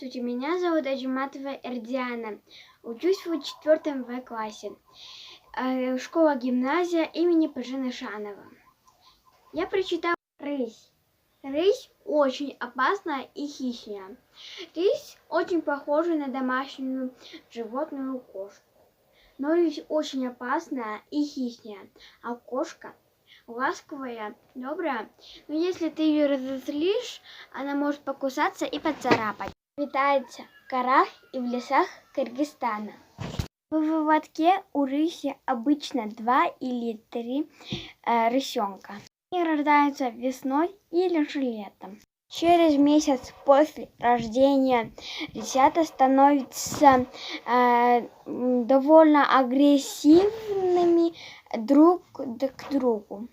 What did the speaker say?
Здравствуйте, меня зовут Аджиматова Эрдиана. Учусь в 4 В классе. Школа-гимназия имени Пажи Нашанова. Я прочитала рысь. Рысь очень опасная и хищная. Рысь очень похожа на домашнюю животную кошку. Но рысь очень опасная и хищная, а кошка ласковая, добрая. Но если ты ее разозлишь, она может покусаться и поцарапать. Обитается в горах и в лесах Кыргызстана. В выводке у рыси обычно 2 или 3 рысенка. Они рождаются весной или же летом. Через месяц после рождения рысята становятся довольно агрессивными друг к другу.